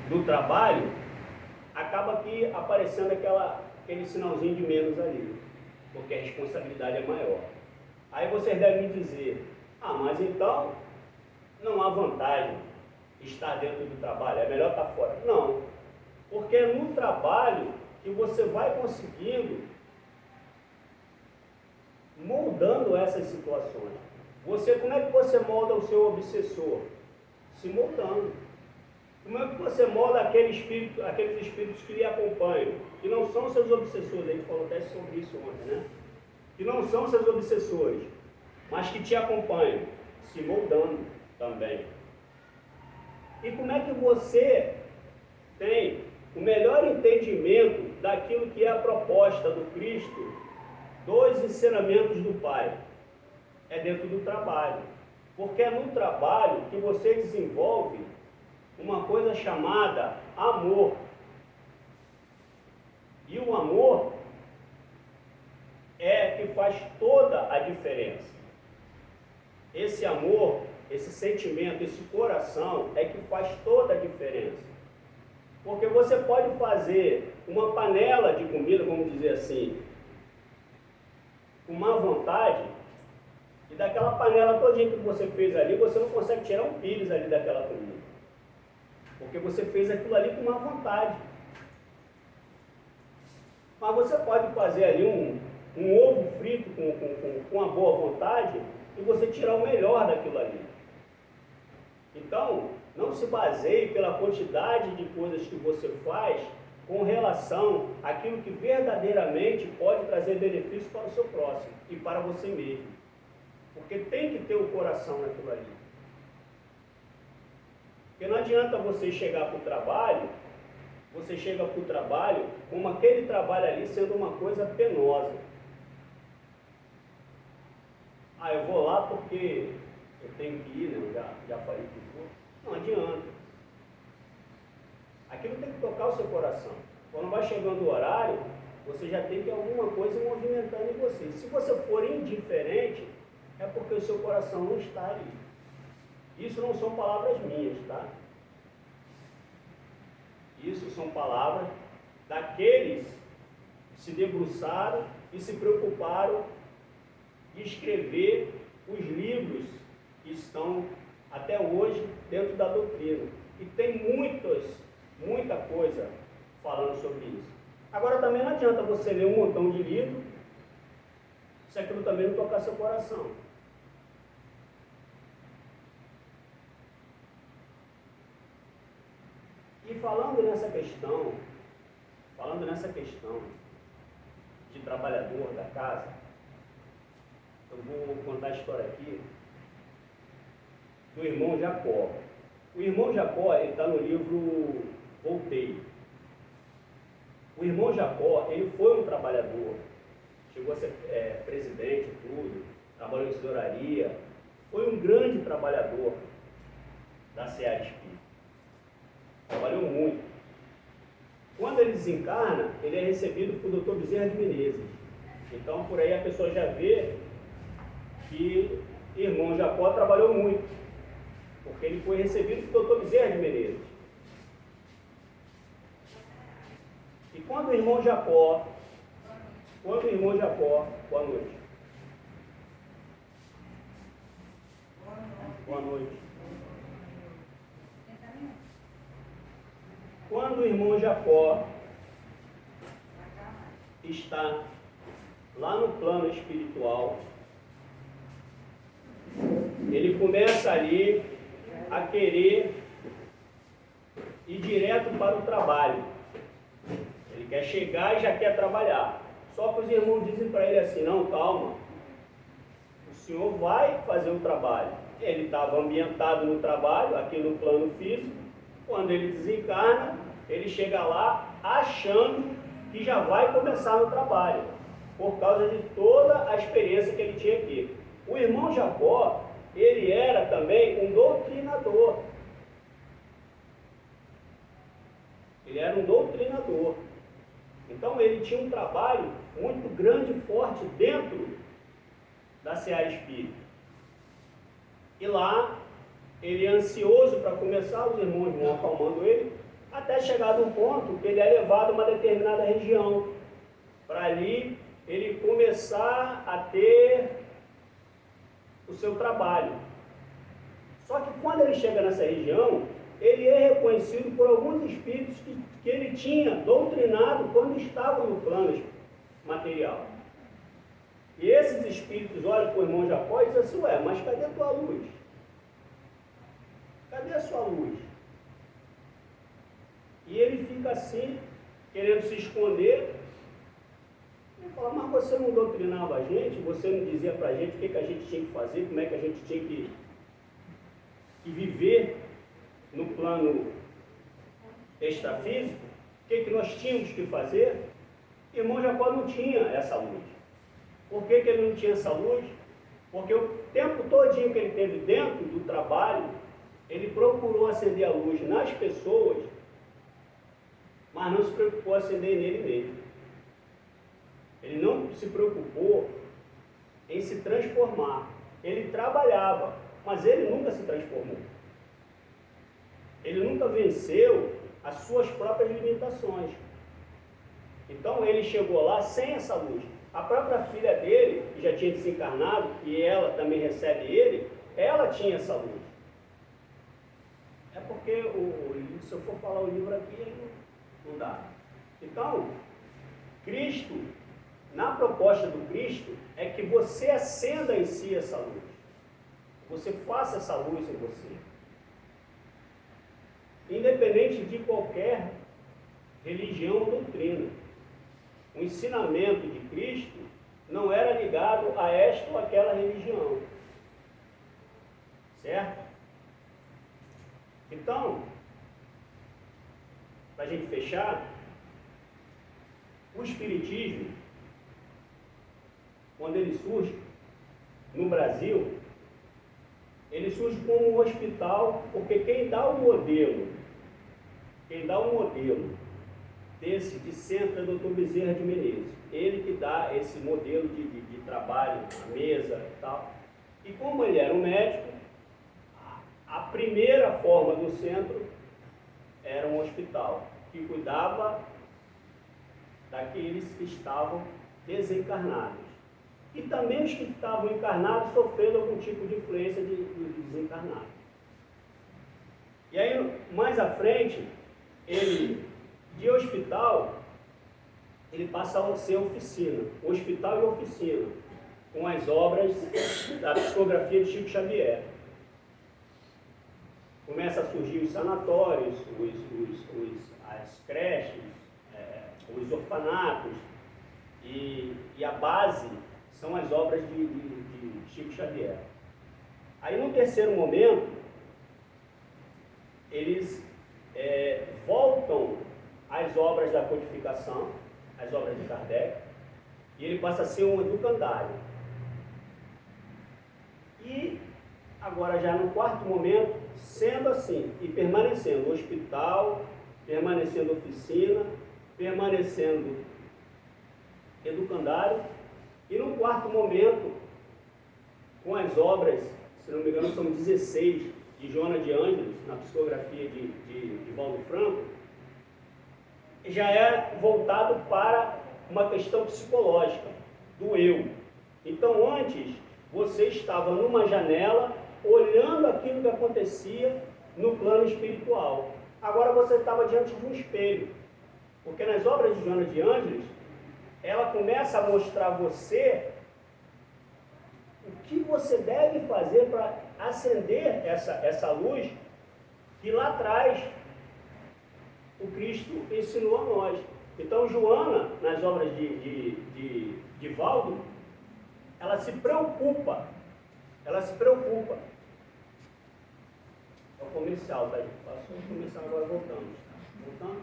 do trabalho, acaba aqui aparecendo aquele sinalzinho de menos ali, porque a responsabilidade é maior. Aí vocês devem me dizer, mas então não há vantagem estar dentro do trabalho, é melhor estar fora. Não, porque é no trabalho que você vai conseguindo moldando essas situações. Como é que você molda o seu obsessor? Se moldando. Como é que você molda aqueles espíritos que lhe acompanham, que não são seus obsessores? A gente falou até sobre isso ontem, né? Que não são seus obsessores, mas que te acompanham, se moldando também. E como é que você tem o melhor entendimento daquilo que é a proposta do Cristo, dos ensinamentos do Pai? É dentro do trabalho. Porque é no trabalho que você desenvolve uma coisa chamada amor. E o amor é que faz toda a diferença. Esse amor, esse sentimento, esse coração é que faz toda a diferença. Porque você pode fazer uma panela de comida, vamos dizer assim, com má vontade, e daquela panela todinha que você fez ali, você não consegue tirar um pires ali daquela comida. Porque você fez aquilo ali com má vontade. Mas você pode fazer ali um ovo frito com uma boa vontade e você tirar o melhor daquilo ali. Então, não se baseie pela quantidade de coisas que você faz com relação àquilo que verdadeiramente pode trazer benefício para o seu próximo e para você mesmo. Porque tem que ter o coração naquilo ali. Porque não adianta você chegar para o trabalho, você chega para o trabalho como aquele trabalho ali sendo uma coisa penosa. Eu vou lá porque eu tenho que ir, né? Eu já falei que vou. Não adianta. Aquilo tem que tocar o seu coração. Quando vai chegando o horário, você já tem que ter alguma coisa movimentando em você. Se você for indiferente, é porque o seu coração não está ali. Isso não são palavras minhas, tá? Isso são palavras daqueles que se debruçaram e se preocuparam de escrever os livros que estão até hoje dentro da doutrina. E tem muita coisa falando sobre isso. Agora também não adianta você ler um montão de livro se aquilo também não tocar seu coração. E falando nessa questão de trabalhador da casa, eu vou contar a história aqui do irmão Jacó. O irmão Jacó, ele está no livro Voltei. O irmão Jacó, ele foi um trabalhador, chegou a ser presidente, tudo, trabalhou em tesouraria, foi um grande trabalhador da Seara Espírita. Trabalhou muito. Quando ele desencarna, ele é recebido por Dr. Bezerra de Menezes. Então, por aí a pessoa já vê que irmão Jacó trabalhou muito, porque ele foi recebido por Dr. Bezerra de Menezes. E quando o irmão Jacó, boa noite. Boa noite. Quando o irmão Jacó está lá no plano espiritual, ele começa ali a querer ir direto para o trabalho. Ele quer chegar e já quer trabalhar. Só que os irmãos dizem para ele assim, não, calma, o senhor vai fazer o trabalho. Ele estava ambientado no trabalho, aqui no plano físico. Quando ele desencarna, ele chega lá achando que já vai começar no trabalho, por causa de toda a experiência que ele tinha aqui. O irmão Jacó, ele era também um doutrinador. Ele era um doutrinador. Então ele tinha um trabalho muito grande e forte dentro da Seara Espírita. E lá, ele é ansioso para começar, os irmãos vão acalmando ele, até chegar num ponto que ele é levado a uma determinada região, para ali ele começar a ter o seu trabalho. Só que quando ele chega nessa região, ele é reconhecido por alguns espíritos que ele tinha doutrinado quando estava no plano material. E esses espíritos olham para o irmão Jacó e dizem assim: ué, mas cadê a tua luz? Cadê a sua luz? E ele fica assim, querendo se esconder. Ele fala: mas você não doutrinava a gente? Você não dizia para a gente o que a gente tinha que fazer, como é que a gente tinha que viver no plano extrafísico? O que nós tínhamos que fazer? O irmão Jacó não tinha essa luz. Por que ele não tinha essa luz? Porque o tempo todinho que ele teve dentro do trabalho, ele procurou acender a luz nas pessoas, mas não se preocupou em acender nele mesmo. Ele não se preocupou em se transformar. Ele trabalhava, mas ele nunca se transformou. Ele nunca venceu as suas próprias limitações. Então ele chegou lá sem essa luz. A própria filha dele, que já tinha desencarnado, e ela também recebe ele, ela tinha essa luz. É porque, se eu for falar o livro aqui, não dá. Então, Cristo, na proposta do Cristo, é que você acenda em si essa luz. Você faça essa luz em você. Independente de qualquer religião ou doutrina. O ensinamento de Cristo não era ligado a esta ou aquela religião. Certo? Então, para a gente fechar, o Espiritismo, quando ele surge no Brasil, ele surge como um hospital, porque quem dá o modelo desse de centro é o Dr. Bezerra de Menezes. Ele que dá esse modelo de trabalho, a mesa e tal. E como ele era um médico, a primeira forma do centro era um hospital, que cuidava daqueles que estavam desencarnados. E também os que estavam encarnados sofrendo algum tipo de influência de desencarnados. E aí, mais à frente, ele, de hospital, ele passa a ser oficina, hospital e oficina, com as obras da psicografia de Chico Xavier. Começa a surgir os sanatórios, as creches, os orfanatos, e a base são as obras de Chico Xavier. Aí, no terceiro momento, eles voltam às obras da codificação, às obras de Kardec, e ele passa a ser um educandário. E agora, já no quarto momento, sendo assim, e permanecendo hospital, permanecendo oficina, permanecendo educandário, e no quarto momento, com as obras, se não me engano, são 16, de Joana de Ângeles, na psicografia de Valdo Franco, já é voltado para uma questão psicológica, do eu. Então, antes, você estava numa janela, olhando aquilo que acontecia no plano espiritual. Agora você estava diante de um espelho, porque nas obras de Joana de Ângeles, ela começa a mostrar a você o que você deve fazer para acender essa luz que lá atrás o Cristo ensinou a nós. Então, Joana, nas obras de Valdo, ela se preocupa. É o comercial, tá? Passou o comercial, agora voltamos.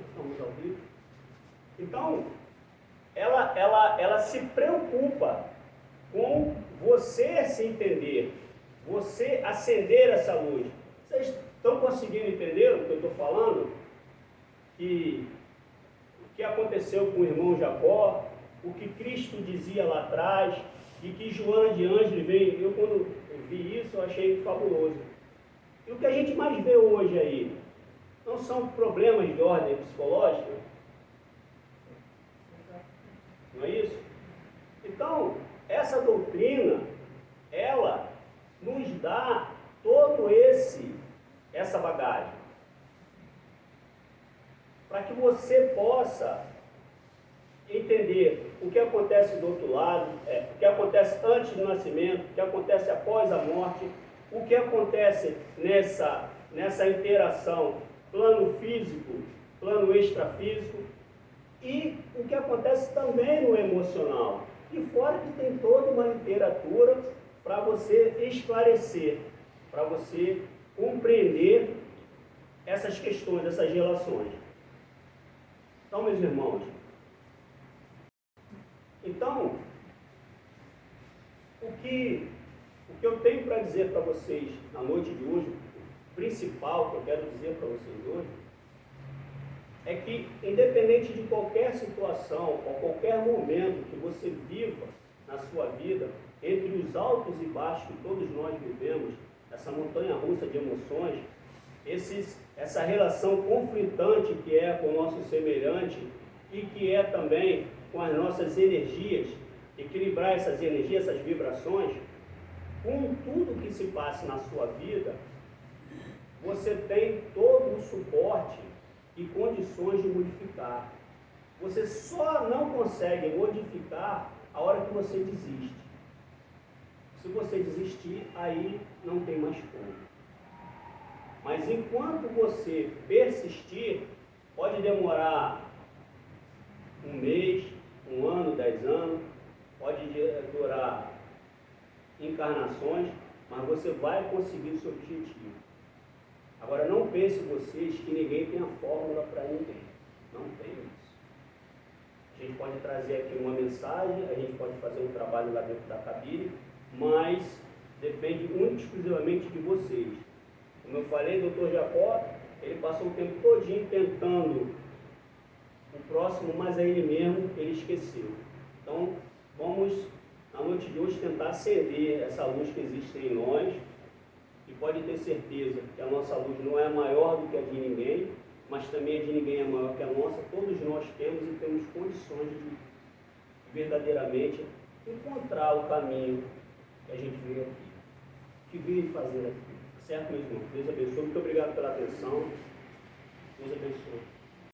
Estamos ao vivo. Então, ela se preocupa com você se entender, você acender essa luz. Vocês estão conseguindo entender o que eu estou falando? Que o que aconteceu com o irmão Jacó, o que Cristo dizia lá atrás, e que Joana de Ângeles veio. Eu, quando vi isso, eu achei fabuloso. E o que a gente mais vê hoje aí? não são problemas de ordem psicológica? Não é isso? Então, essa doutrina, ela nos dá todo essa bagagem, para que você possa entender o que acontece do outro lado, o que acontece antes do nascimento, o que acontece após a morte, o que acontece nessa interação plano físico, plano extrafísico, e o que acontece também no emocional. E fora que tem toda uma literatura para você esclarecer, para você compreender essas questões, essas relações. Então, meus irmãos, o que eu tenho para dizer para vocês na noite de hoje, o principal que eu quero dizer para vocês hoje, é que, independente de qualquer situação ou qualquer momento que você viva na sua vida, entre os altos e baixos que todos nós vivemos, essa montanha-russa de emoções, essa relação conflitante que é com o nosso semelhante e que é também com as nossas energias, equilibrar essas energias, essas vibrações, com tudo que se passa na sua vida, você tem todo o suporte e condições de modificar. Você só não consegue modificar a hora que você desiste. Se você desistir, aí não tem mais como. Mas enquanto você persistir, pode demorar 1 mês, 1 ano, 10 anos, pode durar encarnações, mas você vai conseguir o seu objetivo. Agora, não pense vocês que ninguém tem a fórmula para ninguém. Não tem isso. A gente pode trazer aqui uma mensagem, a gente pode fazer um trabalho lá dentro da cabine, mas depende única e exclusivamente de vocês. Como eu falei, o Dr. Jacó, ele passou o tempo todinho tentando o próximo, mas a ele mesmo ele esqueceu. Então, vamos, na noite de hoje, tentar acender essa luz que existe em nós, e pode ter certeza que a nossa luz não é maior do que a de ninguém, mas também a de ninguém é maior que a nossa. Todos nós temos e temos condições de verdadeiramente encontrar o caminho que a gente veio aqui, que veio fazer aqui. Certo, meus irmãos? Deus abençoe. Muito obrigado pela atenção. Deus abençoe.